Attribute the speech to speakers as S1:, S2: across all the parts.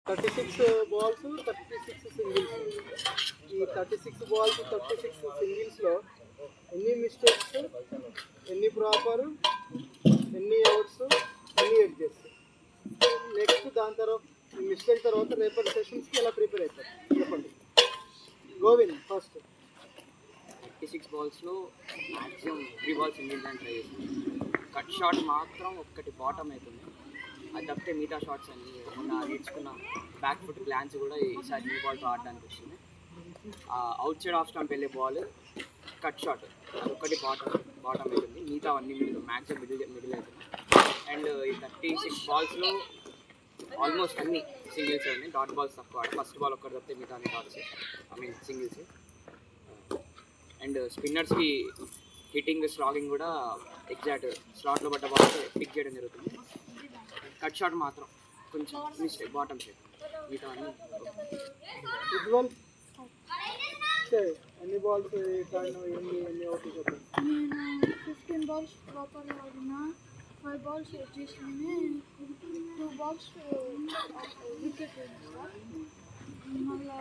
S1: 36 balls, 36 singles. ఈ 36 balls, 36 సింగిల్స్లో ఎన్ని mistakes, ఎన్ని ప్రాపర్, ఎన్ని అవుట్స్, ఎన్ని ఎడ్జెస్. నెక్స్ట్ దాని తర్వాత మిస్టేక్ తర్వాత రేపటి సెషన్స్కి ఎలా ప్రిపేర్ అవుతారు చెప్పండి. గోవింద్ ఫస్ట్.
S2: 36 బాల్స్లో మ్యాక్సిమం 3 బాల్స్ సింగిల్ దాన్ని ట్రై చేసింది. కట్ షాట్ మాత్రం ఒక్కటి బాటమ్ అవుతుంది. అది తప్పితే మిగతా షాట్స్ అన్ని మొన్న నేర్చుకున్న బ్యాక్ ఫుట్ ప్లాన్స్ కూడా ఈసారి న్యూ బాల్తో ఆడడానికి వచ్చింది. అవుట్ సైడ్ ఆఫ్ స్టంప్ వెళ్ళే బాల్ కట్ షాట్ అదొక్కటి బాటమ్ అవుతుంది. మిగతా అన్ని మ్యాక్సిమం మిడిల్ అవుతుంది. అండ్ ఈ 36 బాల్స్లో ఆల్మోస్ట్ అన్ని సింగిల్స్ ఉన్నాయి. డాట్ బాల్స్ తక్కువ. ఫస్ట్ బాల్ ఒక్కటి తప్పితే మిగతా అన్ని డాట్స్, సింగిల్స్. అండ్ స్పిన్నర్స్కి హిట్టింగ్, స్లాగింగ్ కూడా ఎగ్జాక్ట్ స్లాట్లో పడ్డ బాల్ పిక్ చేయడం జరుగుతుంది. కట్ షాట్ మాత్రం కొంచెం మిస్టేక్, బాటమ్ షేప్. మిగతా అన్ని
S1: ఉజ్వల్ ఎన్ని బాల్స్ ఎన్ని అవుట్ చెప్పండి.
S3: నేను 15 బాల్స్ ప్రాపర్గా ఆడినా, 5 బాల్స్ చేసినానే, 2 బాల్స్ వికెట్ పోయింది సార్. మళ్ళీ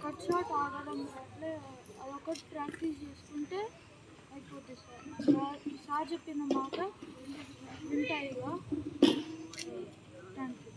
S3: కట్ షాట్ ఆడడం అట్లే అదొకటి ప్రాక్టీస్ చేసుకుంటే అయిపోతుంది సార్. సార్ చెప్పిన మాట వింటాయిగా. Thank you.